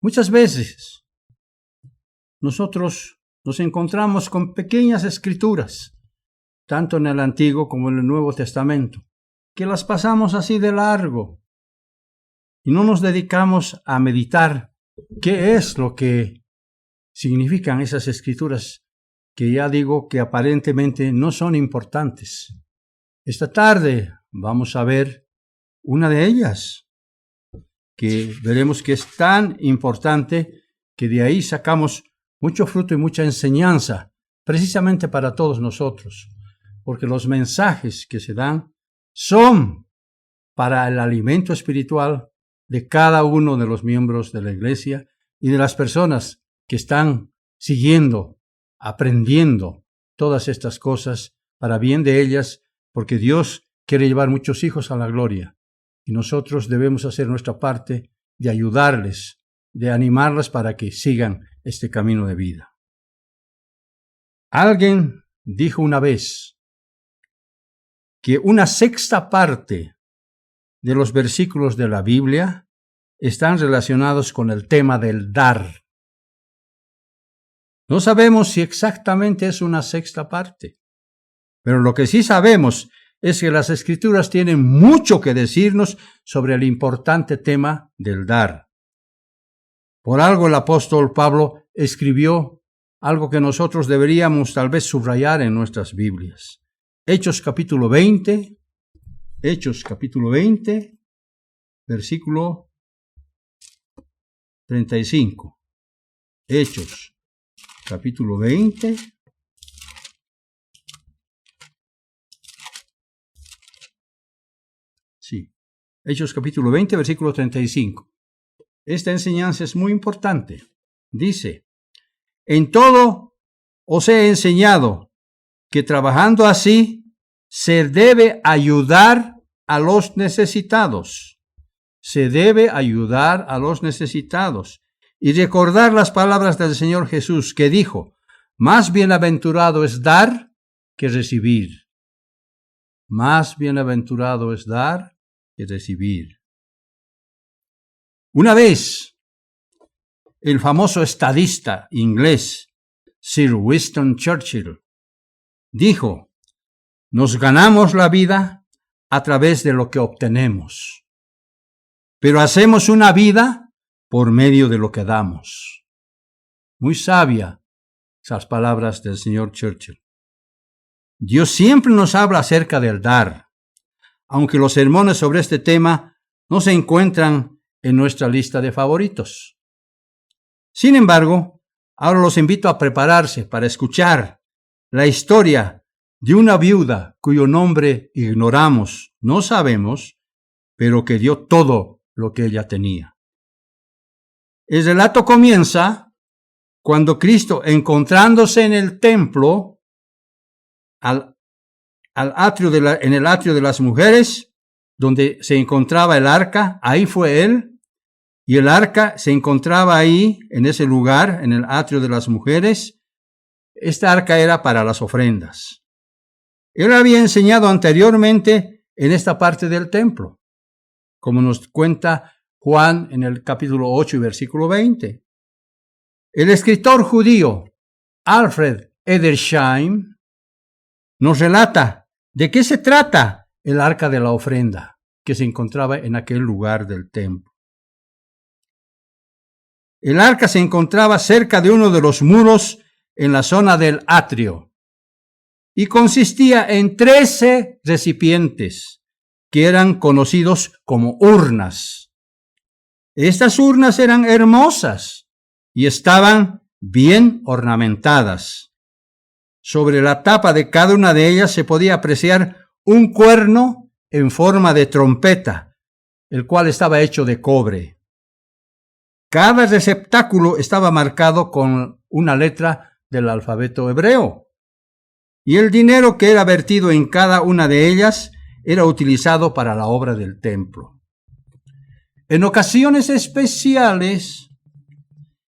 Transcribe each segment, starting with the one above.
Muchas veces nosotros nos encontramos con pequeñas escrituras, tanto en el Antiguo como en el Nuevo Testamento, que las pasamos así de largo y no nos dedicamos a meditar qué es lo que significan esas escrituras que ya digo que aparentemente no son importantes. Esta tarde vamos a ver una de ellas, que veremos que es tan importante que de ahí sacamos mucho fruto y mucha enseñanza, precisamente para todos nosotros, porque los mensajes que se dan son para el alimento espiritual de cada uno de los miembros de la iglesia y de las personas que están siguiendo, aprendiendo todas estas cosas para bien de ellas, porque Dios quiere llevar muchos hijos a la gloria y nosotros debemos hacer nuestra parte de ayudarles, de animarlas para que sigan este camino de vida. Alguien dijo una vez que una sexta parte de los versículos de la Biblia están relacionados con el tema del dar. No sabemos si exactamente es una sexta parte, pero lo que sí sabemos es que las Escrituras tienen mucho que decirnos sobre el importante tema del dar. Por algo el apóstol Pablo escribió algo que nosotros deberíamos tal vez subrayar en nuestras Biblias. Hechos capítulo 20, versículo 35. Hechos capítulo 20. Sí, Hechos capítulo 20, versículo 35. Esta enseñanza es muy importante. Dice, en todo os he enseñado que trabajando así se debe ayudar a los necesitados. Se debe ayudar a los necesitados. Y recordar las palabras del Señor Jesús que dijo, más bienaventurado es dar que recibir. Más bienaventurado es dar que recibir. Una vez, el famoso estadista inglés Sir Winston Churchill dijo, nos ganamos la vida a través de lo que obtenemos, pero hacemos una vida por medio de lo que damos. Muy sabia esas palabras del señor Churchill. Dios siempre nos habla acerca del dar, aunque los sermones sobre este tema no se encuentran en nuestra lista de favoritos. Sin embargo, ahora los invito a prepararse para escuchar la historia de una viuda cuyo nombre ignoramos, no sabemos, pero que dio todo lo que ella tenía. El relato comienza cuando Cristo, encontrándose en el templo, en el atrio de las mujeres, donde se encontraba el arca, ahí fue él, y el arca se encontraba ahí, en ese lugar, en el atrio de las mujeres. Esta arca era para las ofrendas. Él había enseñado anteriormente en esta parte del templo, como nos cuenta Juan en el capítulo 8 y versículo 20. El escritor judío Alfred Edersheim nos relata de qué se trata el arca de la ofrenda que se encontraba en aquel lugar del templo. El arca se encontraba cerca de uno de los muros en la zona del atrio y consistía en 13 recipientes que eran conocidos como urnas. Estas urnas eran hermosas y estaban bien ornamentadas. Sobre la tapa de cada una de ellas se podía apreciar un cuerno en forma de trompeta, el cual estaba hecho de cobre. Cada receptáculo estaba marcado con una letra del alfabeto hebreo, y el dinero que era vertido en cada una de ellas era utilizado para la obra del templo. En ocasiones especiales,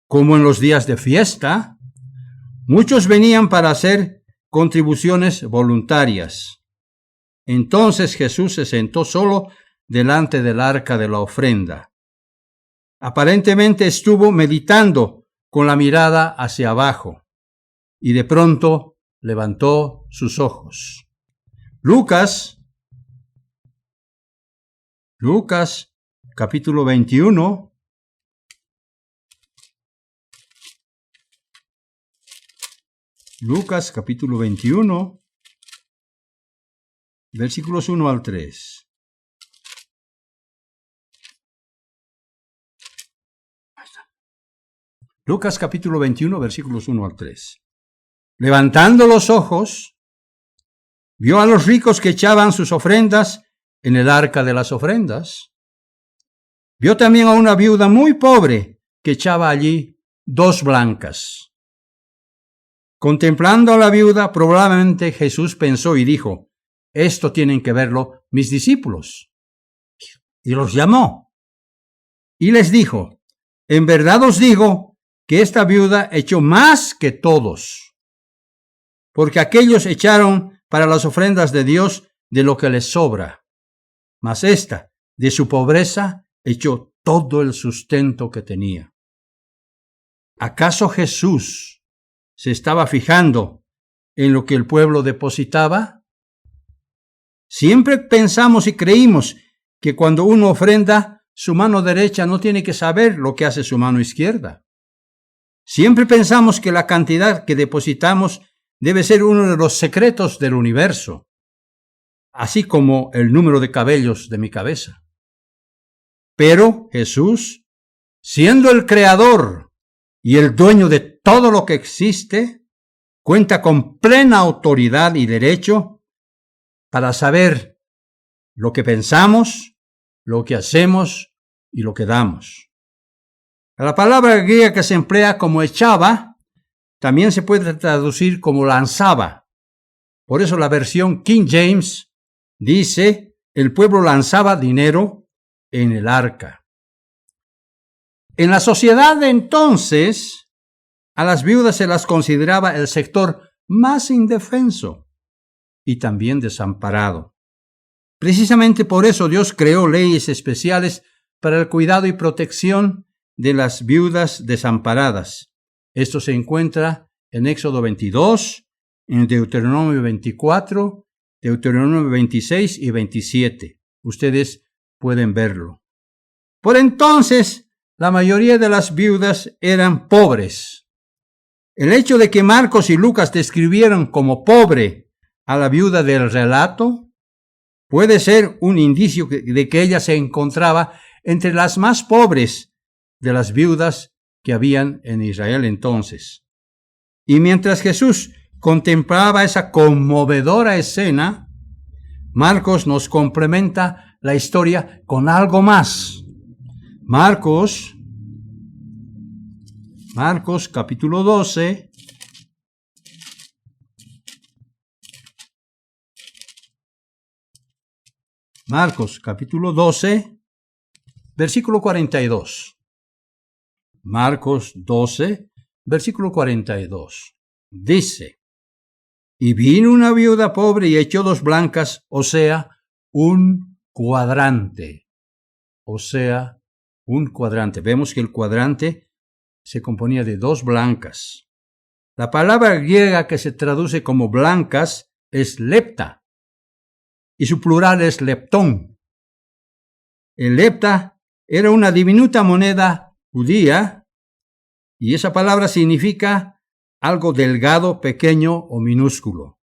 como en los días de fiesta, muchos venían para hacer contribuciones voluntarias. Entonces Jesús se sentó solo delante del arca de la ofrenda. Aparentemente estuvo meditando con la mirada hacia abajo y de pronto levantó sus ojos. Lucas, capítulo 21. Lucas, capítulo 21, versículos 1 al 3. Lucas, capítulo 21, versículos 1 al 3. Levantando los ojos, vio a los ricos que echaban sus ofrendas en el arca de las ofrendas. Vio también a una viuda muy pobre que echaba allí 2 blancas. Contemplando a la viuda, probablemente Jesús pensó y dijo: esto tienen que verlo mis discípulos. Y los llamó. Y les dijo: en verdad os digo que esta viuda echó más que todos, porque aquellos echaron para las ofrendas de Dios de lo que les sobra, mas esta, de su pobreza, echó todo el sustento que tenía. ¿Acaso Jesús se estaba fijando en lo que el pueblo depositaba? Siempre pensamos y creímos que cuando uno ofrenda, su mano derecha no tiene que saber lo que hace su mano izquierda. Siempre pensamos que la cantidad que depositamos debe ser uno de los secretos del universo, así como el número de cabellos de mi cabeza. Pero Jesús, siendo el creador y el dueño de todo lo que existe, cuenta con plena autoridad y derecho para saber lo que pensamos, lo que hacemos y lo que damos. La palabra griega que se emplea como echaba también se puede traducir como lanzaba. Por eso la versión King James dice: el pueblo lanzaba dinero en el arca. En la sociedad de entonces, a las viudas se las consideraba el sector más indefenso y también desamparado. Precisamente por eso Dios creó leyes especiales para el cuidado y protección de las viudas desamparadas. Esto se encuentra en Éxodo 22, en Deuteronomio 24, Deuteronomio 26 y 27. Ustedes pueden verlo. Por entonces, la mayoría de las viudas eran pobres. El hecho de que Marcos y Lucas describieron como pobre a la viuda del relato puede ser un indicio de que ella se encontraba entre las más pobres de las viudas que habían en Israel entonces. Y mientras Jesús contemplaba esa conmovedora escena, Marcos nos complementa la historia con algo más. Marcos capítulo 12. Marcos capítulo 12, versículo 42. Marcos 12, versículo 42. Dice: y vino una viuda pobre y echó 2 blancas, o sea, un cuadrante. Vemos que el cuadrante se componía de 2 blancas. La palabra griega que se traduce como blancas es lepta, y su plural es leptón. El lepta era una diminuta moneda judía, y esa palabra significa algo delgado, pequeño o minúsculo.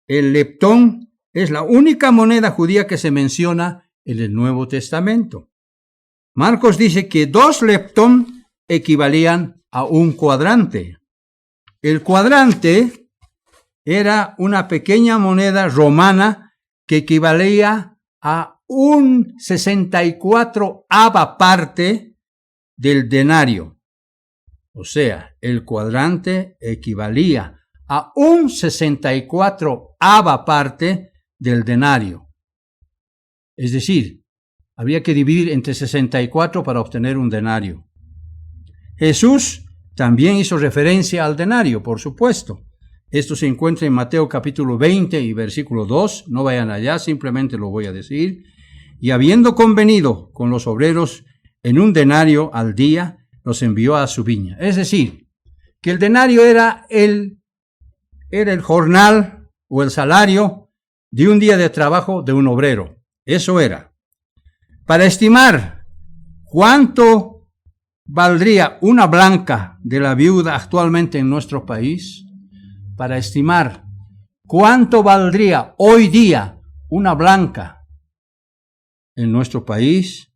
El leptón es la única moneda judía que se menciona en el Nuevo Testamento. Marcos dice que 2 leptón equivalían a un cuadrante. El cuadrante era una pequeña moneda romana que equivalía a un 64ava parte del denario. O sea, el cuadrante equivalía a un 64ava parte del denario. Es decir, había que dividir entre 64 para obtener un denario. Jesús también hizo referencia al denario, por supuesto. Esto se encuentra en Mateo capítulo 20 y versículo 2. No vayan allá, simplemente lo voy a decir. Y habiendo convenido con los obreros en un denario al día, los envió a su viña. Es decir, que el denario era el jornal o el salario de un día de trabajo de un obrero. Eso era. Para estimar cuánto valdría una blanca de la viuda actualmente en nuestro país, para estimar cuánto valdría hoy día una blanca en nuestro país,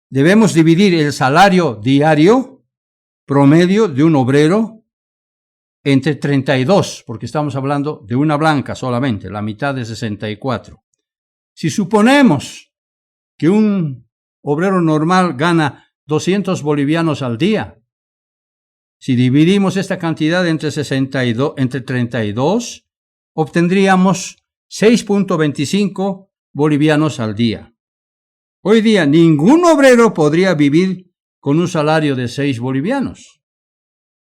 debemos dividir el salario diario promedio de un obrero entre 32, porque estamos hablando de una blanca solamente, la mitad de 64. Si suponemos que un obrero normal gana 200 bolivianos al día, si dividimos esta cantidad entre 32, obtendríamos 6.25 bolivianos al día. Hoy día ningún obrero podría vivir con un salario de 6 bolivianos.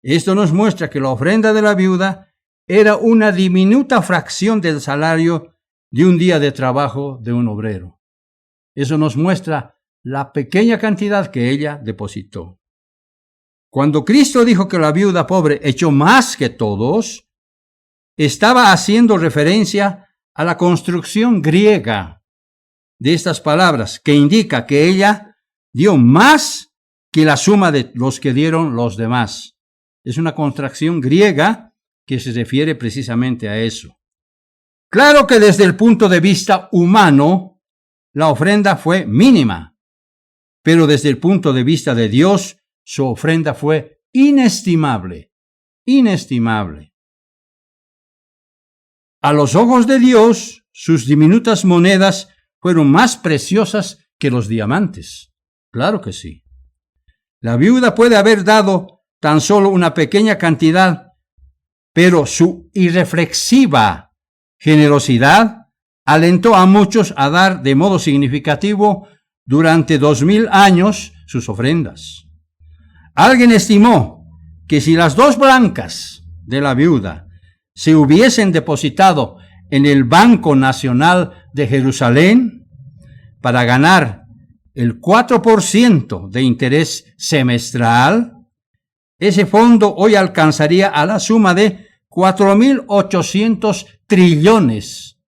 Esto nos muestra que la ofrenda de la viuda era una diminuta fracción del salario de un día de trabajo de un obrero. Eso nos muestra la pequeña cantidad que ella depositó. Cuando Cristo dijo que la viuda pobre echó más que todos, estaba haciendo referencia a la construcción griega de estas palabras, que indica que ella dio más que la suma de los que dieron los demás. Es una contracción griega que se refiere precisamente a eso. Claro que desde el punto de vista humano, la ofrenda fue mínima, pero desde el punto de vista de Dios, su ofrenda fue inestimable, inestimable. A los ojos de Dios, sus diminutas monedas fueron más preciosas que los diamantes. Claro que sí. La viuda puede haber dado tan solo una pequeña cantidad, pero su irreflexiva generosidad alentó a muchos a dar de modo significativo durante 2000 años sus ofrendas. Alguien estimó que si las 2 blancas de la viuda se hubiesen depositado en el Banco Nacional de Jerusalén para ganar el 4% de interés semestral, ese fondo hoy alcanzaría a la suma de 4.800 trillones.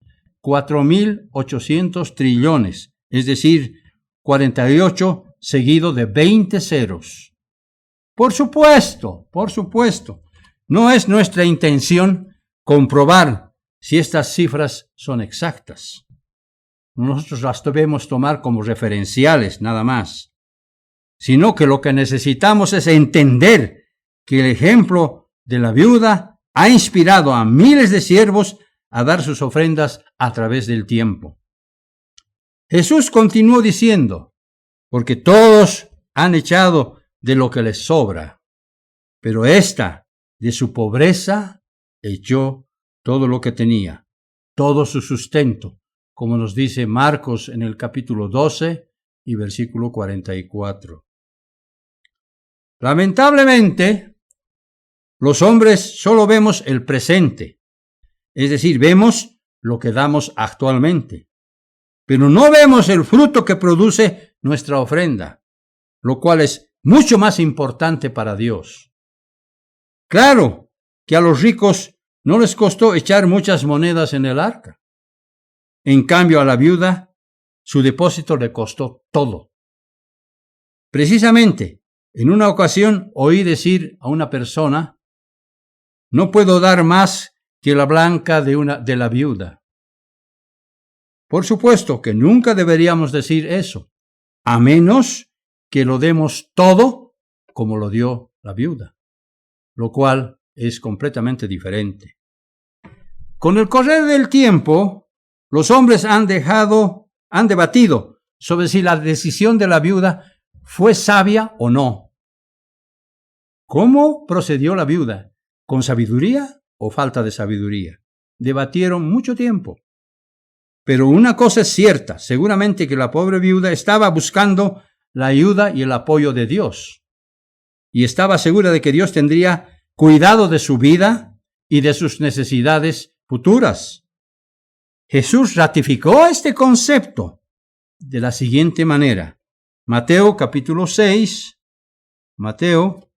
4.800 trillones, es decir, 48 seguido de 20 ceros. Por supuesto, no es nuestra intención comprobar si estas cifras son exactas. Nosotros las debemos tomar como referenciales, nada más. Sino que lo que necesitamos es entender que el ejemplo de la viuda ha inspirado a miles de siervos a dar sus ofrendas a través del tiempo. Jesús continuó diciendo, porque todos han echado de lo que les sobra, pero ésta, de su pobreza, echó todo lo que tenía, todo su sustento, como nos dice Marcos en el capítulo 12 y versículo 44. Lamentablemente, los hombres solo vemos el presente, es decir, vemos lo que damos actualmente, pero no vemos el fruto que produce nuestra ofrenda, lo cual es mucho más importante para Dios. Claro que a los ricos no les costó echar muchas monedas en el arca. En cambio, a la viuda, su depósito le costó todo. Precisamente, en una ocasión oí decir a una persona, no puedo dar más que la blanca de la viuda. Por supuesto que nunca deberíamos decir eso, a menos que lo demos todo como lo dio la viuda, lo cual es completamente diferente. Con el correr del tiempo, los hombres han debatido sobre si la decisión de la viuda fue sabia o no. ¿Cómo procedió la viuda? ¿Con sabiduría o falta de sabiduría? Debatieron mucho tiempo. Pero una cosa es cierta, seguramente que la pobre viuda estaba buscando la ayuda y el apoyo de Dios. Y estaba segura de que Dios tendría cuidado de su vida y de sus necesidades futuras. Jesús ratificó este concepto de la siguiente manera. Mateo capítulo 6, Mateo,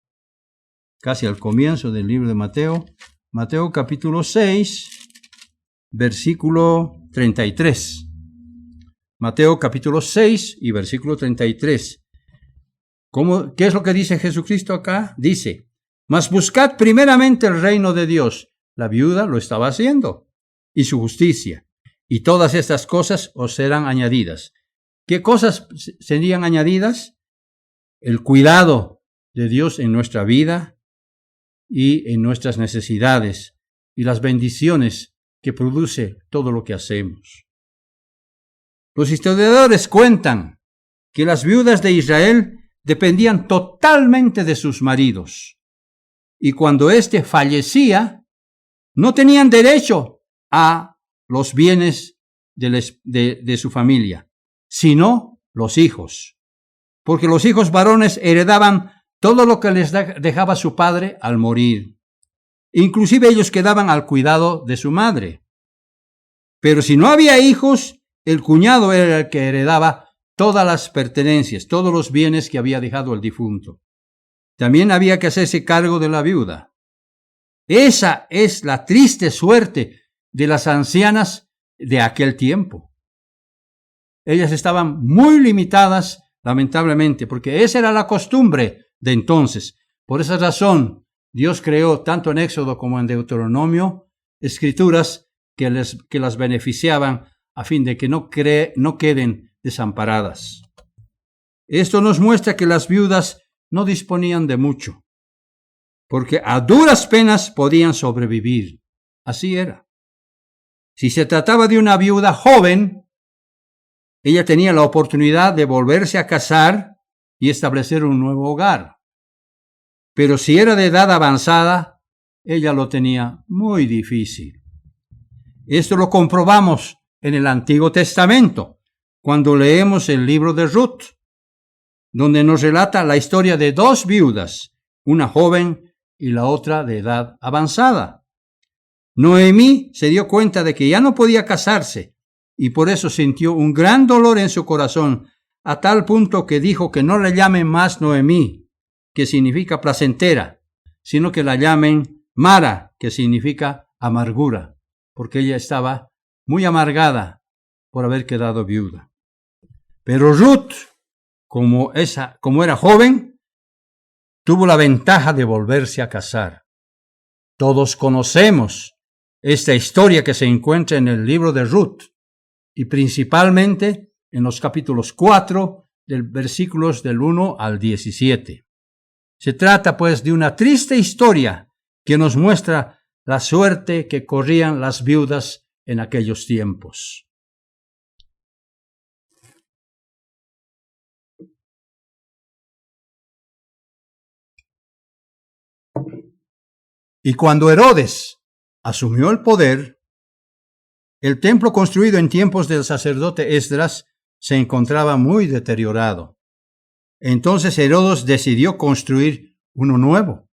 casi al comienzo del libro de Mateo, Mateo capítulo 6, versículo 33. Mateo capítulo 6 y versículo 33. ¿Qué es lo que dice Jesucristo acá? Dice, mas buscad primeramente el reino de Dios. La viuda lo estaba haciendo, y su justicia, y todas estas cosas os serán añadidas. ¿Qué cosas serían añadidas? El cuidado de Dios en nuestra vida y en nuestras necesidades, y las bendiciones que produce todo lo que hacemos. Los historiadores cuentan que las viudas de Israel dependían totalmente de sus maridos, y cuando éste fallecía, no tenían derecho a los bienes de su familia, sino los hijos, porque los hijos varones heredaban todo lo que les dejaba su padre al morir. Inclusive ellos quedaban al cuidado de su madre. Pero si no había hijos, el cuñado era el que heredaba todas las pertenencias, todos los bienes que había dejado el difunto. También había que hacerse cargo de la viuda. Esa es la triste suerte de las ancianas de aquel tiempo. Ellas estaban muy limitadas, lamentablemente, porque esa era la costumbre de entonces. Por esa razón, Dios creó tanto en Éxodo como en Deuteronomio escrituras que las beneficiaban a fin de que no queden desamparadas. Esto nos muestra que las viudas no disponían de mucho, porque a duras penas podían sobrevivir. Así era. Si se trataba de una viuda joven, ella tenía la oportunidad de volverse a casar y establecer un nuevo hogar. Pero si era de edad avanzada, ella lo tenía muy difícil. Esto lo comprobamos en el Antiguo Testamento, cuando leemos el libro de Ruth, donde nos relata la historia de dos viudas, una joven y la otra de edad avanzada. Noemí se dio cuenta de que ya no podía casarse y por eso sintió un gran dolor en su corazón, a tal punto que dijo que no la llamen más Noemí, que significa placentera, sino que la llamen Mara, que significa amargura, porque ella estaba muy amargada por haber quedado viuda. Pero Ruth, como era joven, tuvo la ventaja de volverse a casar. Todos conocemos esta historia que se encuentra en el libro de Ruth y principalmente en los capítulos 4 del versículos del 1 al 17. Se trata pues de una triste historia que nos muestra la suerte que corrían las viudas en aquellos tiempos. Y cuando Herodes asumió el poder, el templo construido en tiempos del sacerdote Esdras se encontraba muy deteriorado. Entonces Herodes decidió construir uno nuevo.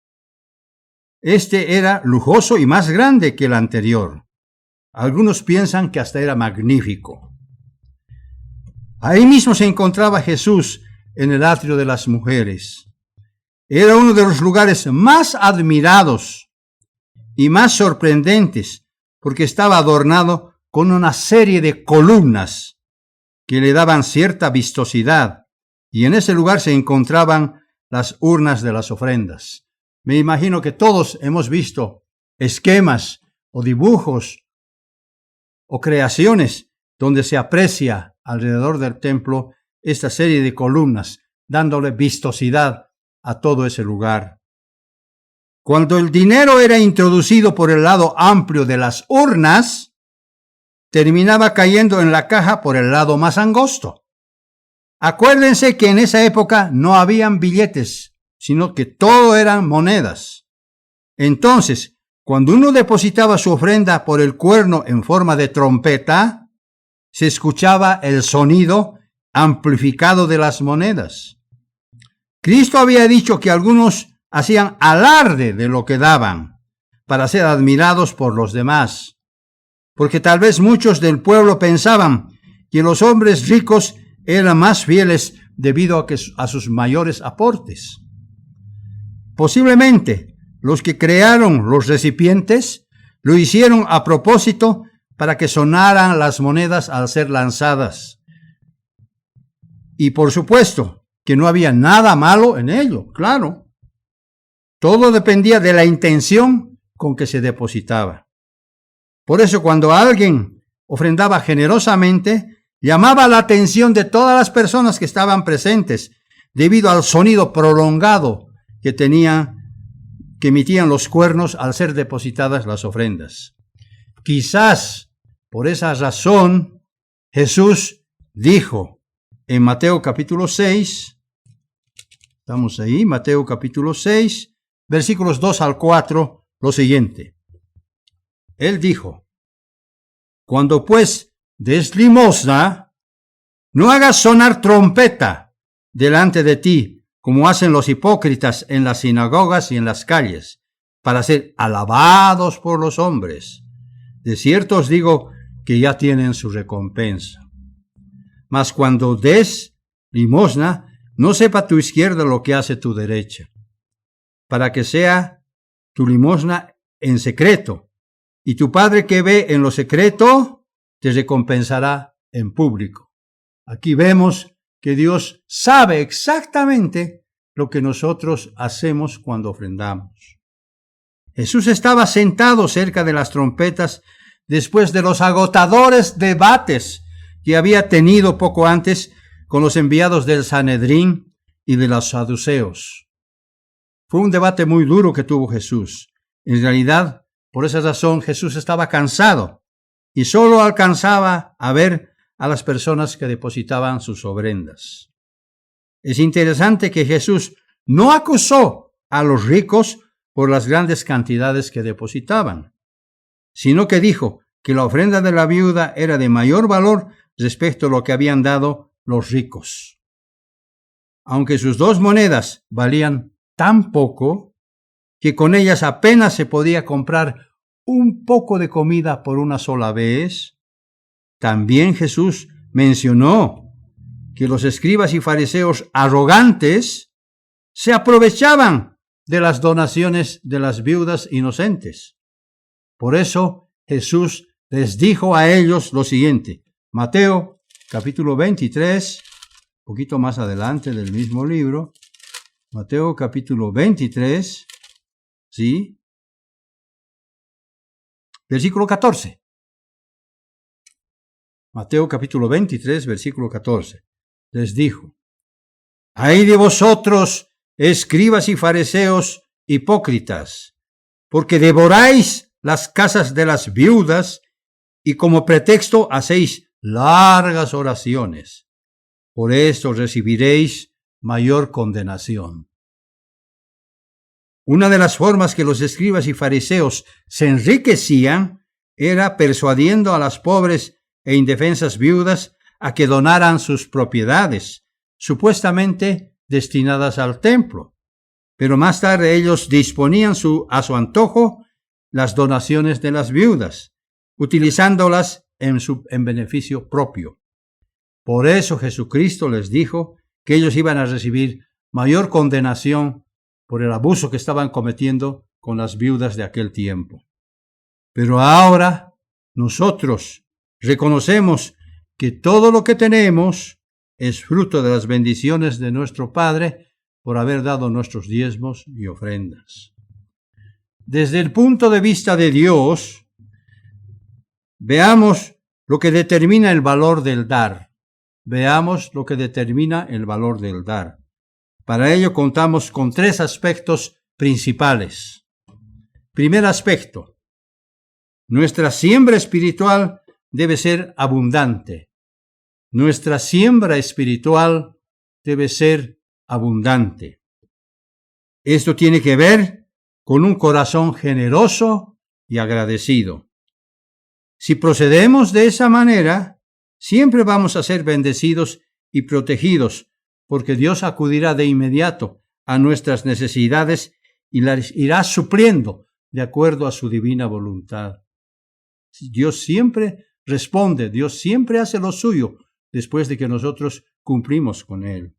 Este era lujoso y más grande que el anterior. Algunos piensan que hasta era magnífico. Ahí mismo se encontraba Jesús en el atrio de las mujeres. Era uno de los lugares más admirados y más sorprendentes, porque estaba adornado con una serie de columnas que le daban cierta vistosidad, y en ese lugar se encontraban las urnas de las ofrendas. Me imagino que todos hemos visto esquemas o dibujos o creaciones donde se aprecia alrededor del templo esta serie de columnas, dándole vistosidad a todo ese lugar. Cuando el dinero era introducido por el lado amplio de las urnas, terminaba cayendo en la caja por el lado más angosto. Acuérdense que en esa época no habían billetes, sino que todo eran monedas. Entonces, cuando uno depositaba su ofrenda por el cuerno en forma de trompeta, se escuchaba el sonido amplificado de las monedas. Cristo había dicho que algunos hacían alarde de lo que daban para ser admirados por los demás, porque tal vez muchos del pueblo pensaban que los hombres ricos eran más fieles debido a sus mayores aportes. Posiblemente los que crearon los recipientes lo hicieron a propósito para que sonaran las monedas al ser lanzadas. Y por supuesto que no había nada malo en ello, claro. Todo dependía de la intención con que se depositaba. Por eso cuando alguien ofrendaba generosamente, llamaba la atención de todas las personas que estaban presentes debido al sonido prolongado que emitían los cuernos al ser depositadas las ofrendas. Quizás por esa razón Jesús dijo en Mateo capítulo 6, estamos ahí, Mateo capítulo 6, versículos 2 al 4, lo siguiente. Él dijo: cuando pues des limosna, no hagas sonar trompeta delante de ti, como hacen los hipócritas en las sinagogas y en las calles, para ser alabados por los hombres. De cierto os digo que ya tienen su recompensa. Mas cuando des limosna, no sepa tu izquierda lo que hace tu derecha, para que sea tu limosna en secreto, y tu Padre que ve en lo secreto te recompensará en público. Aquí vemos que Dios sabe exactamente lo que nosotros hacemos cuando ofrendamos. Jesús estaba sentado cerca de las trompetas después de los agotadores debates que había tenido poco antes con los enviados del Sanedrín y de los saduceos. Fue un debate muy duro que tuvo Jesús. En realidad, por esa razón, Jesús estaba cansado y solo alcanzaba a ver a las personas que depositaban sus ofrendas. Es interesante que Jesús no acusó a los ricos por las grandes cantidades que depositaban, sino que dijo que la ofrenda de la viuda era de mayor valor respecto a lo que habían dado los ricos. Aunque sus 2 monedas valían tan poco que con ellas apenas se podía comprar un poco de comida por una sola vez, también Jesús mencionó que los escribas y fariseos arrogantes se aprovechaban de las donaciones de las viudas inocentes. Por eso Jesús les dijo a ellos lo siguiente. Mateo capítulo 23, un poquito más adelante del mismo libro. Mateo capítulo 23, ¿sí? Versículo 14. Mateo capítulo 23, versículo 14. Les dijo: ¡ay de vosotros, escribas y fariseos hipócritas! Porque devoráis las casas de las viudas y como pretexto hacéis largas oraciones. Por esto recibiréis mayor condenación. Una de las formas que los escribas y fariseos se enriquecían era persuadiendo a las pobres e indefensas viudas a que donaran sus propiedades, supuestamente destinadas al templo. Pero más tarde ellos disponían a su antojo las donaciones de las viudas, utilizándolas en beneficio propio. Por eso Jesucristo les dijo que ellos iban a recibir mayor condenación por el abuso que estaban cometiendo con las viudas de aquel tiempo. Pero ahora nosotros reconocemos que todo lo que tenemos es fruto de las bendiciones de nuestro Padre por haber dado nuestros diezmos y ofrendas. Desde el punto de vista de Dios, veamos lo que determina el valor del dar. Veamos lo que determina el valor del dar. Para ello contamos con 3 aspectos principales. Primer aspecto: nuestra siembra espiritual debe ser abundante. Nuestra siembra espiritual debe ser abundante. Esto tiene que ver con un corazón generoso y agradecido. Si procedemos de esa manera, siempre vamos a ser bendecidos y protegidos, porque Dios acudirá de inmediato a nuestras necesidades y las irá supliendo de acuerdo a su divina voluntad. Dios siempre responde, Dios siempre hace lo suyo después de que nosotros cumplimos con Él.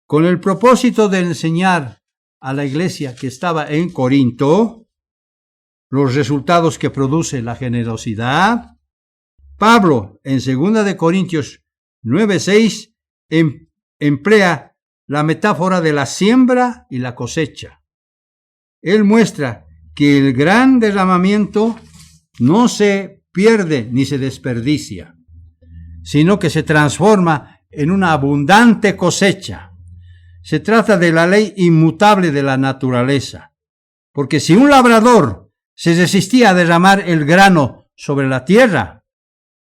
con el propósito de enseñar a la iglesia que estaba en Corinto los resultados que produce la generosidad, Pablo en 2 de Corintios 9:6 emplea la metáfora de la siembra y la cosecha. Él muestra que el gran derramamiento no se pierde ni se desperdicia, sino que se transforma en una abundante cosecha. Se trata de la ley inmutable de la naturaleza, porque si un labrador se resistía a derramar el grano sobre la tierra,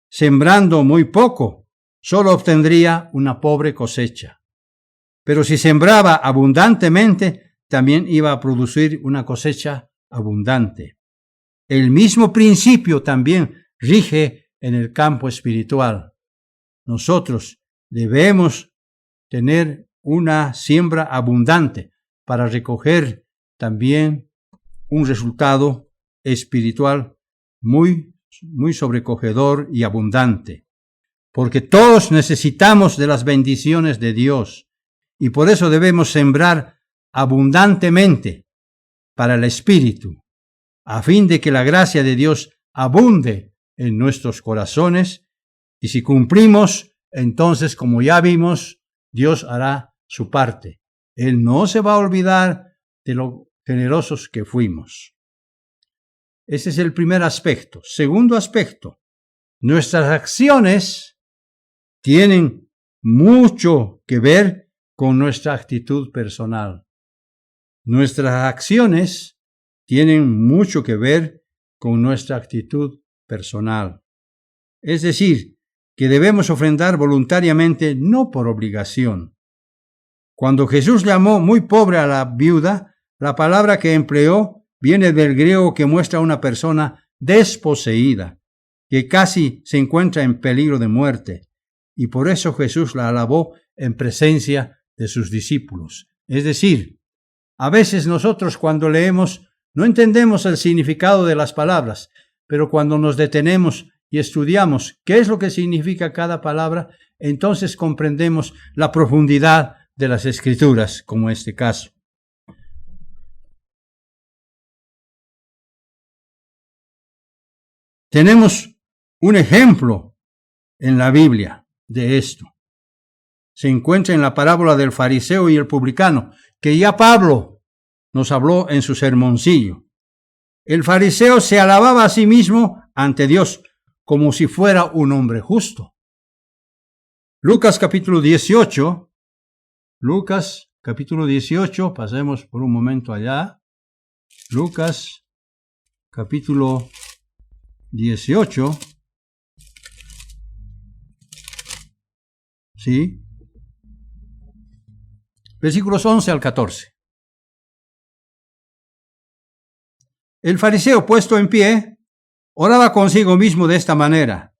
sembrando muy poco, solo obtendría una pobre cosecha. Pero si sembraba abundantemente, también iba a producir una cosecha abundante. El mismo principio también rige en el campo espiritual. Nosotros debemos tener una siembra abundante para recoger también un resultado espiritual muy sobrecogedor y abundante. Porque todos necesitamos de las bendiciones de Dios y por eso debemos sembrar abundantemente para el espíritu, a fin de que la gracia de Dios abunde en nuestros corazones, y si cumplimos, entonces, como ya vimos, Dios hará su parte. Él no se va a olvidar de lo generosos que fuimos. Ese es el primer aspecto. Segundo aspecto, nuestras acciones tienen mucho que ver con nuestra actitud personal. Nuestras acciones tienen mucho que ver con nuestra actitud personal. Es decir, que debemos ofrendar voluntariamente, no por obligación. Cuando Jesús llamó muy pobre a la viuda, la palabra que empleó viene del griego que muestra a una persona desposeída, que casi se encuentra en peligro de muerte, y por eso Jesús la alabó en presencia de sus discípulos. Es decir, a veces nosotros cuando leemos no entendemos el significado de las palabras, pero cuando nos detenemos y estudiamos qué es lo que significa cada palabra, entonces comprendemos la profundidad de las Escrituras, como este caso. Tenemos un ejemplo en la Biblia de esto. Se encuentra en la parábola del fariseo y el publicano, que ya Pablo nos habló en su sermoncillo. El fariseo se alababa a sí mismo ante Dios como si fuera un hombre justo. Lucas capítulo 18, pasemos por un momento allá. Lucas capítulo 18, ¿sí? Versículos 11 al 14. El fariseo, puesto en pie, oraba consigo mismo de esta manera: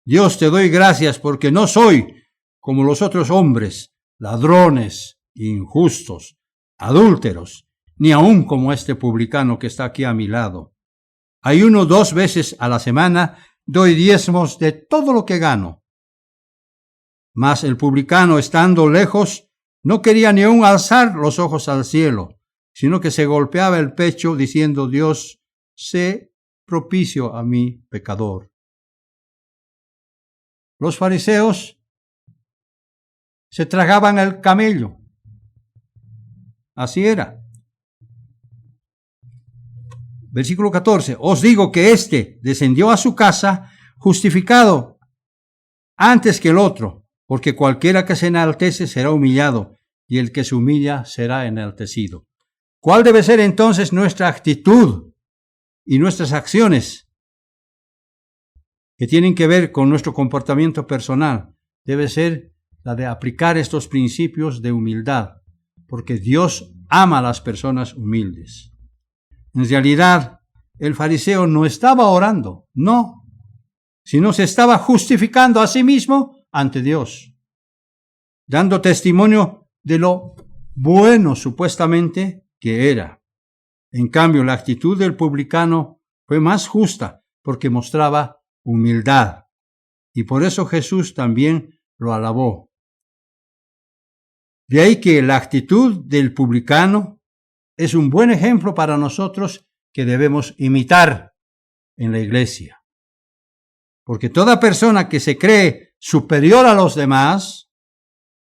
Dios, te doy gracias porque no soy como los otros hombres, ladrones, injustos, adúlteros, ni aun como este publicano que está aquí a mi lado. Ayuno 2 veces a la semana, doy diezmos de todo lo que gano. Mas el publicano, estando lejos, no quería ni aun alzar los ojos al cielo, sino que se golpeaba el pecho diciendo: Dios, sé propicio a mí, pecador. Los fariseos se tragaban el camello. Así era. Versículo 14. Os digo que éste descendió a su casa justificado antes que el otro, porque cualquiera que se enaltece será humillado, y el que se humilla será enaltecido. ¿Cuál debe ser entonces nuestra actitud y nuestras acciones que tienen que ver con nuestro comportamiento personal? Debe ser la de aplicar estos principios de humildad, porque Dios ama a las personas humildes. En realidad, el fariseo no estaba orando, no, sino se estaba justificando a sí mismo ante Dios, dando testimonio de lo bueno supuestamente que era. En cambio, la actitud del publicano fue más justa porque mostraba humildad, y por eso Jesús también lo alabó. De ahí que la actitud del publicano es un buen ejemplo para nosotros que debemos imitar en la iglesia. Porque toda persona que se cree superior a los demás,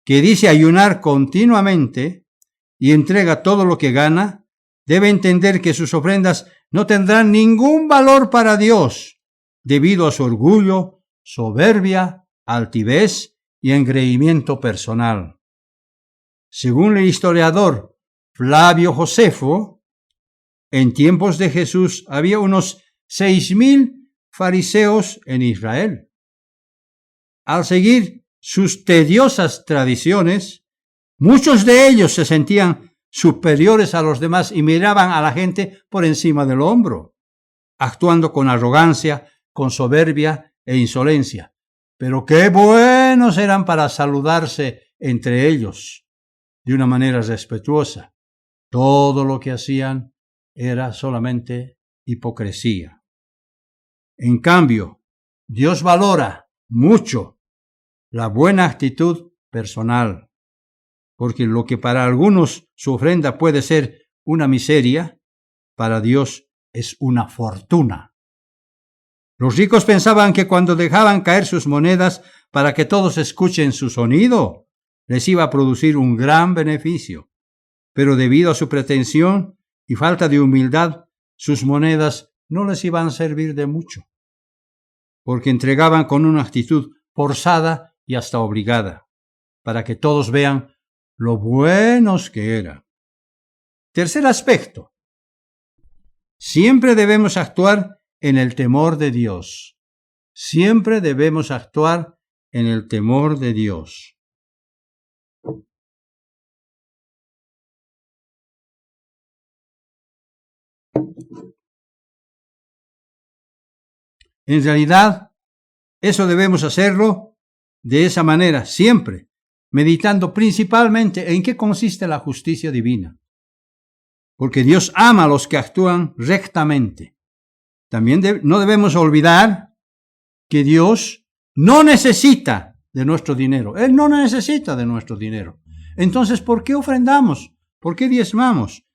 que dice ayunar continuamente y entrega todo lo que gana, debe entender que sus ofrendas no tendrán ningún valor para Dios debido a su orgullo, soberbia, altivez y engreimiento personal. Según el historiador Flavio Josefo, en tiempos de Jesús había unos 6,000 fariseos en Israel. Al seguir sus tediosas tradiciones, muchos de ellos se sentían superiores a los demás y miraban a la gente por encima del hombro, actuando con arrogancia, con soberbia e insolencia. Pero qué buenos eran para saludarse entre ellos de una manera respetuosa. Todo lo que hacían era solamente hipocresía. En cambio, Dios valora mucho la buena actitud personal, porque lo que para algunos su ofrenda puede ser una miseria, para Dios es una fortuna. Los ricos pensaban que cuando dejaban caer sus monedas para que todos escuchen su sonido, les iba a producir un gran beneficio. Pero debido a su pretensión y falta de humildad, sus monedas no les iban a servir de mucho, porque entregaban con una actitud forzada y hasta obligada, para que todos vean lo buenos que eran. Tercer aspecto. Siempre debemos actuar en el temor de Dios. Siempre debemos actuar en el temor de Dios. En realidad, eso debemos hacerlo de esa manera, siempre, meditando principalmente en qué consiste la justicia divina. Porque Dios ama a los que actúan rectamente. También no debemos olvidar que Dios no necesita de nuestro dinero. Él no necesita de nuestro dinero. Entonces, ¿por qué ofrendamos? ¿Por qué diezmamos?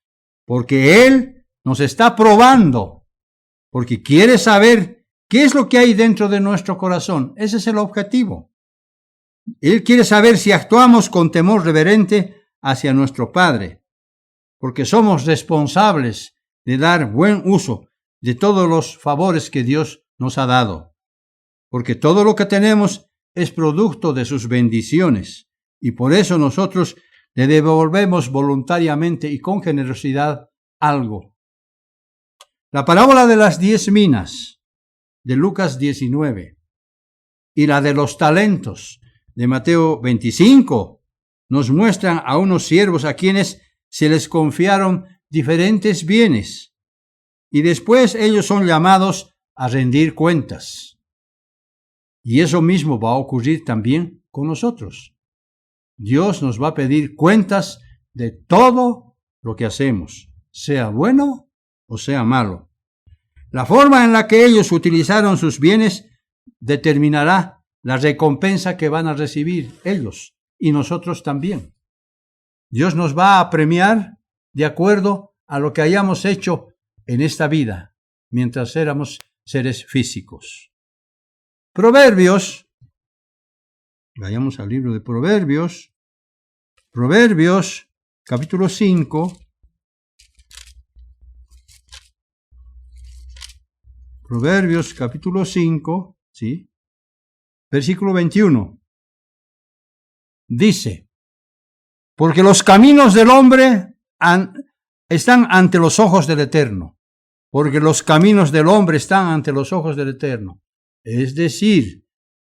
Porque Él nos está probando, porque quiere saber qué es lo que hay dentro de nuestro corazón. Ese es el objetivo. Él quiere saber si actuamos con temor reverente hacia nuestro Padre, porque somos responsables de dar buen uso de todos los favores que Dios nos ha dado, porque todo lo que tenemos es producto de sus bendiciones, y por eso nosotros le devolvemos voluntariamente y con generosidad algo. La parábola de las 10 minas de Lucas 19 y la de los talentos de Mateo 25 nos muestran a unos siervos a quienes se les confiaron diferentes bienes y después ellos son llamados a rendir cuentas. Y eso mismo va a ocurrir también con nosotros. Dios nos va a pedir cuentas de todo lo que hacemos, sea bueno o sea malo. La forma en la que ellos utilizaron sus bienes determinará la recompensa que van a recibir ellos y nosotros también. Dios nos va a premiar de acuerdo a lo que hayamos hecho en esta vida, mientras éramos seres físicos. Proverbios, vayamos al libro de Proverbios, capítulo 5, Proverbios capítulo 5, ¿sí? Versículo 21. Dice, porque los caminos del hombre están ante los ojos del Eterno. Porque los caminos del hombre están ante los ojos del Eterno. Es decir,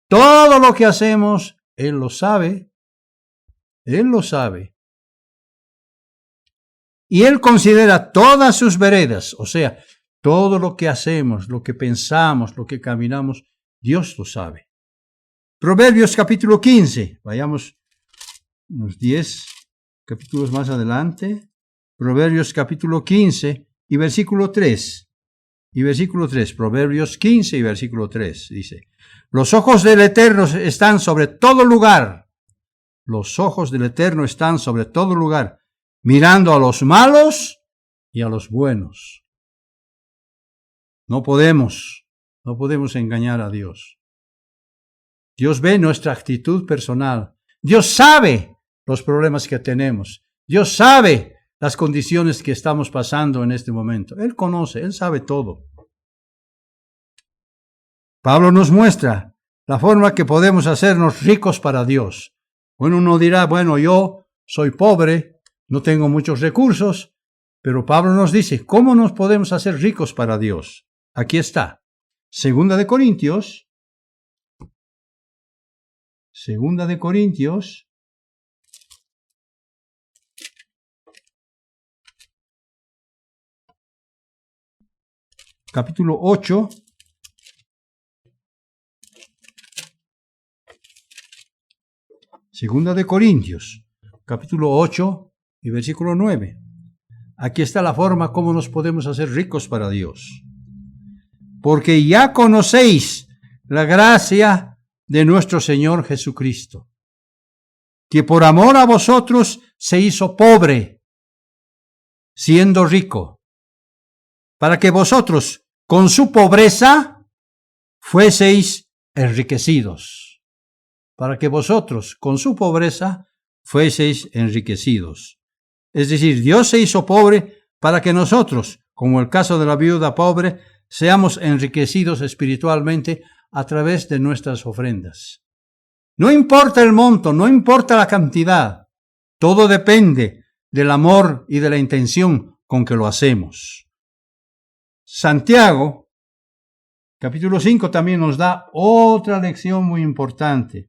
todo lo que hacemos, Él lo sabe. Él lo sabe. Y Él considera todas sus veredas, o sea, todo lo que hacemos, lo que pensamos, lo que caminamos, Dios lo sabe. Proverbios capítulo 15, vayamos unos 10 capítulos más adelante. Proverbios capítulo 15 y versículo 3. Proverbios 15 y versículo 3 dice, los ojos del Eterno están sobre todo lugar, los ojos del Eterno están sobre todo lugar, mirando a los malos y a los buenos. No podemos engañar a Dios. Dios ve nuestra actitud personal. Dios sabe los problemas que tenemos. Dios sabe las condiciones que estamos pasando en este momento. Él conoce, Él sabe todo. Pablo nos muestra la forma que podemos hacernos ricos para Dios. Bueno, uno dirá, bueno, yo soy pobre, no tengo muchos recursos, pero Pablo nos dice, ¿cómo nos podemos hacer ricos para Dios? Aquí está. Segunda de Corintios, capítulo 8, Segunda de Corintios, capítulo 8 y versículo 9. Aquí está la forma como nos podemos hacer ricos para Dios. Porque ya conocéis la gracia de nuestro Señor Jesucristo, que por amor a vosotros se hizo pobre, siendo rico, para que vosotros con su pobreza fueseis enriquecidos. Para que vosotros con su pobreza fueseis enriquecidos. Es decir, Dios se hizo pobre para que nosotros, como el caso de la viuda pobre, seamos enriquecidos espiritualmente a través de nuestras ofrendas. No importa el monto, no importa la cantidad, todo depende del amor y de la intención con que lo hacemos. Santiago, capítulo 5, también nos da otra lección muy importante.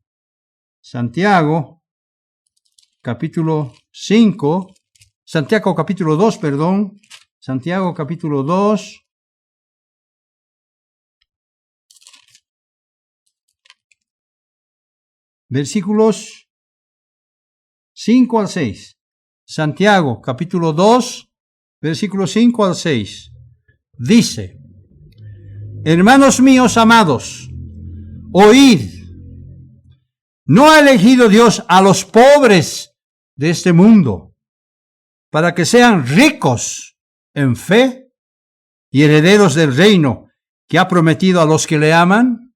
Santiago, capítulo 2, Santiago capítulo 2, versículos 5 al 6. Santiago capítulo 2, versículos 5 al 6. Dice, hermanos míos amados, oíd. ¿No ha elegido Dios a los pobres de este mundo para que sean ricos en fe y herederos del reino que ha prometido a los que le aman?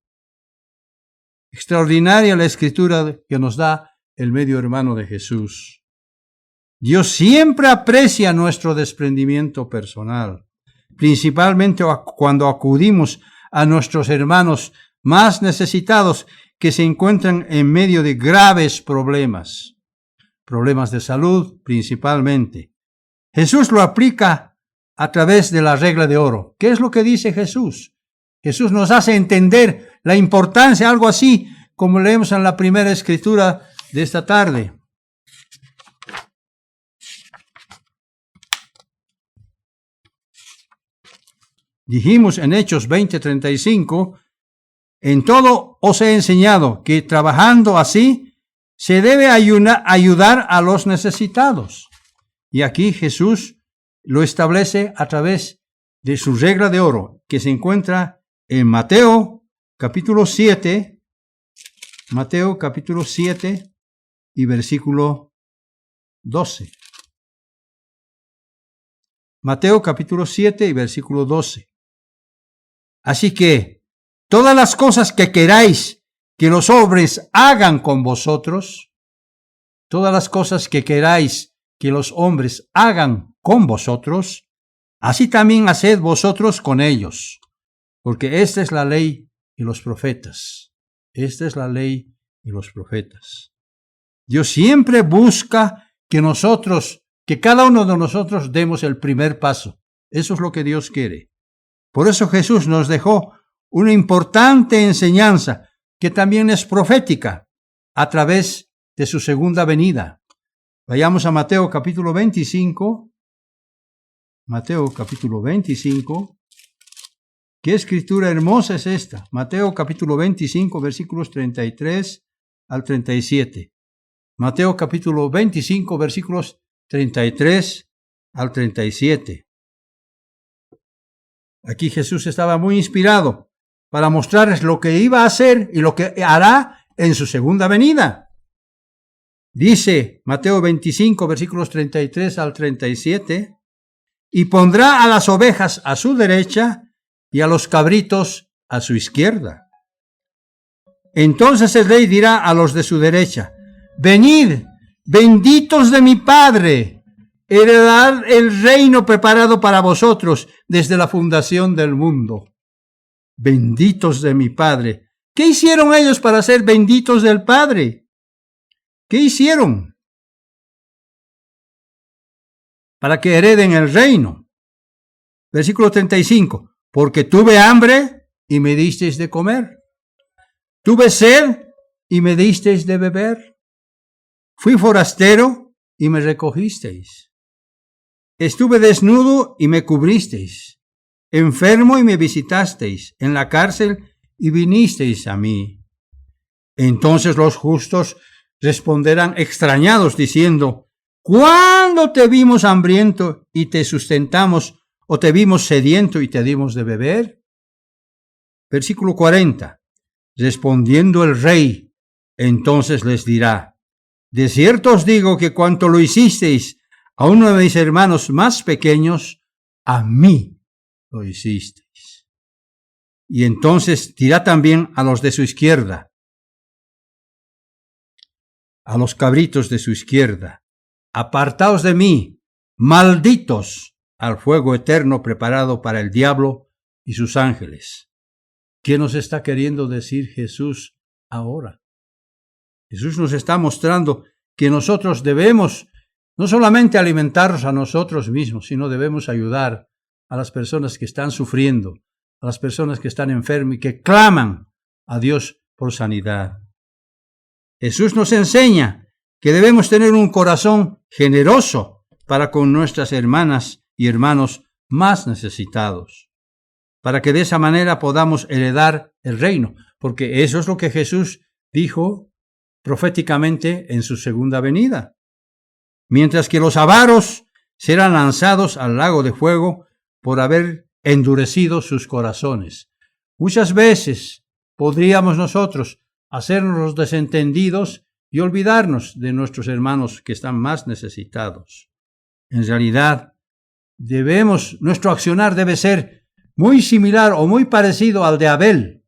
Extraordinaria la escritura que nos da el medio hermano de Jesús. Dios siempre aprecia nuestro desprendimiento personal, principalmente cuando acudimos a nuestros hermanos más necesitados que se encuentran en medio de graves problemas de salud principalmente. Jesús lo aplica a través de la regla de oro. ¿Qué es lo que dice Jesús? Jesús nos hace entender la importancia, algo así como leemos en la primera escritura de esta tarde. Dijimos en Hechos 20:35, en todo os he enseñado que trabajando así se debe ayudar a los necesitados. Y aquí Jesús lo establece a través de su regla de oro, que se encuentra en Mateo capítulo 7 y versículo 12. Mateo capítulo 7 y versículo 12. Así que todas las cosas que queráis que los hombres hagan con vosotros, todas las cosas que queráis que los hombres hagan con vosotros, así también haced vosotros con ellos, porque esta es la ley y los profetas. Esta es la ley y los profetas. Dios siempre busca que cada uno de nosotros demos el primer paso. Eso es lo que Dios quiere. Por eso Jesús nos dejó una importante enseñanza que también es profética a través de su segunda venida. Vayamos a Mateo capítulo 25. Mateo capítulo 25. ¿Qué escritura hermosa es esta? Mateo capítulo 25, versículos 33 al 37. Mateo capítulo 25, versículos 33 al 37. Aquí Jesús estaba muy inspirado para mostrarles lo que iba a hacer y lo que hará en su segunda venida. Dice Mateo 25, versículos 33 al 37, y pondrá a las ovejas a su derecha y a los cabritos a su izquierda. Entonces el rey dirá a los de su derecha: venid, benditos de mi Padre, heredad el reino preparado para vosotros desde la fundación del mundo. Benditos de mi Padre. ¿Qué hicieron ellos para ser benditos del Padre? ¿Qué hicieron? Para que hereden el reino. Versículo 35. Porque tuve hambre y me disteis de comer. Tuve sed y me disteis de beber. Fui forastero y me recogisteis. Estuve desnudo y me cubristeis. Enfermo y me visitasteis. En la cárcel y vinisteis a mí. Entonces los justos responderán extrañados diciendo: ¿cuándo te vimos hambriento y te sustentamos, o te vimos sediento y te dimos de beber? Versículo 40. Respondiendo el rey, entonces les dirá: de cierto os digo que cuanto lo hicisteis a uno de mis hermanos más pequeños, a mí lo hicisteis. Y entonces dirá también a los de su izquierda, a los cabritos de su izquierda: apartaos de mí, malditos, al fuego eterno preparado para el diablo y sus ángeles. ¿Qué nos está queriendo decir Jesús ahora? Jesús nos está mostrando que nosotros debemos no solamente alimentarnos a nosotros mismos, sino debemos ayudar a las personas que están sufriendo, a las personas que están enfermas y que claman a Dios por sanidad. Jesús nos enseña que debemos tener un corazón generoso para con nuestras hermanas y hermanos más necesitados, para que de esa manera podamos heredar el reino, porque eso es lo que Jesús dijo proféticamente en su segunda venida. Mientras que los avaros serán lanzados al lago de fuego por haber endurecido sus corazones. Muchas veces podríamos nosotros hacernos los desentendidos y olvidarnos de nuestros hermanos que están más necesitados. En realidad, nuestro accionar debe ser muy similar o muy parecido al de Abel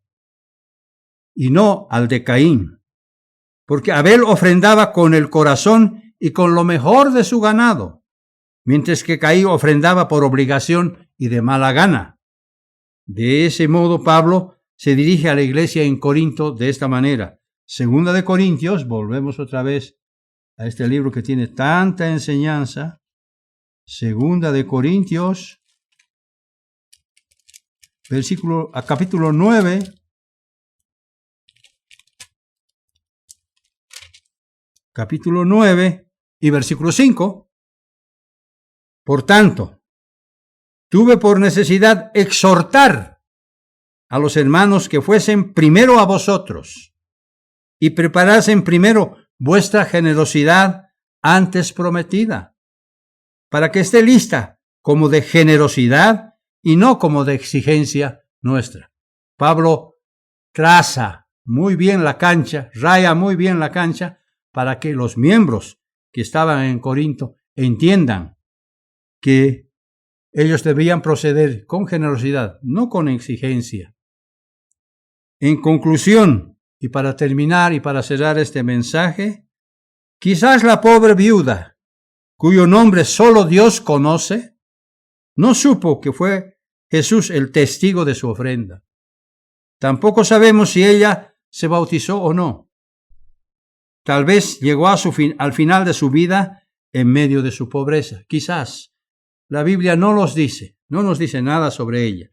y no al de Caín, porque Abel ofrendaba con el corazón y con lo mejor de su ganado, mientras que Caín ofrendaba por obligación y de mala gana. De ese modo, Pablo se dirige a la iglesia en Corinto de esta manera. Segunda de Corintios, volvemos otra vez a este libro que tiene tanta enseñanza. Segunda de Corintios, capítulo 9, capítulo 9 y versículo 5. Por tanto, tuve por necesidad exhortar a los hermanos que fuesen primero a vosotros y preparasen primero vuestra generosidad antes prometida, para que esté lista como de generosidad y no como de exigencia nuestra. Pablo traza muy bien la cancha, raya muy bien la cancha, para que los miembros que estaban en Corinto entiendan que ellos debían proceder con generosidad, no con exigencia. En conclusión, y para terminar y para cerrar este mensaje, quizás la pobre viuda, cuyo nombre solo Dios conoce, no supo que fue Jesús el testigo de su ofrenda. Tampoco sabemos si ella se bautizó o no. Tal vez llegó al final de su vida en medio de su pobreza. Quizás. La Biblia no nos dice nada sobre ella.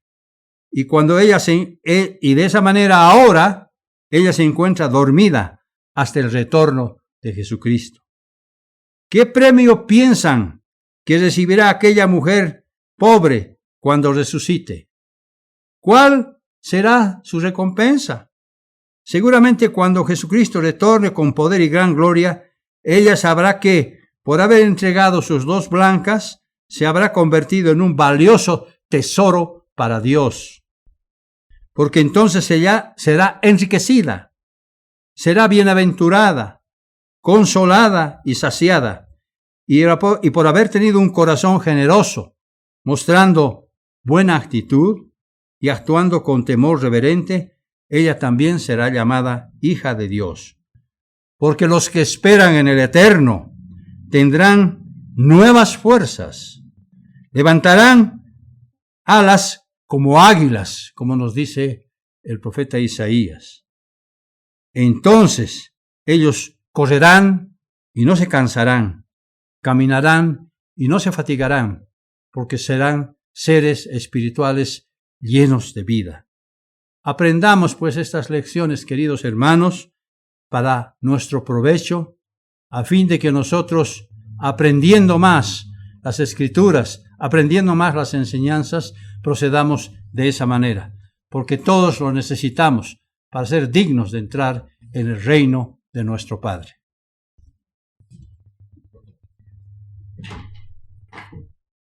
Y cuando y de esa manera ahora, ella se encuentra dormida hasta el retorno de Jesucristo. ¿Qué premio piensan que recibirá aquella mujer pobre cuando resucite? ¿Cuál será su recompensa? Seguramente cuando Jesucristo retorne con poder y gran gloria, ella sabrá que, por haber entregado sus 2 blancas, se habrá convertido en un valioso tesoro para Dios. Porque entonces ella será enriquecida, será bienaventurada, consolada y saciada, y por haber tenido un corazón generoso, mostrando buena actitud y actuando con temor reverente, ella también será llamada hija de Dios. Porque los que esperan en el Eterno tendrán nuevas fuerzas, levantarán alas como águilas, como nos dice el profeta Isaías. Entonces ellos correrán y no se cansarán, caminarán y no se fatigarán, porque serán seres espirituales llenos de vida. Aprendamos pues estas lecciones, queridos hermanos, para nuestro provecho, a fin de que nosotros, aprendiendo más las Escrituras, aprendiendo más las enseñanzas, procedamos de esa manera, porque todos lo necesitamos para ser dignos de entrar en el reino de nuestro Padre.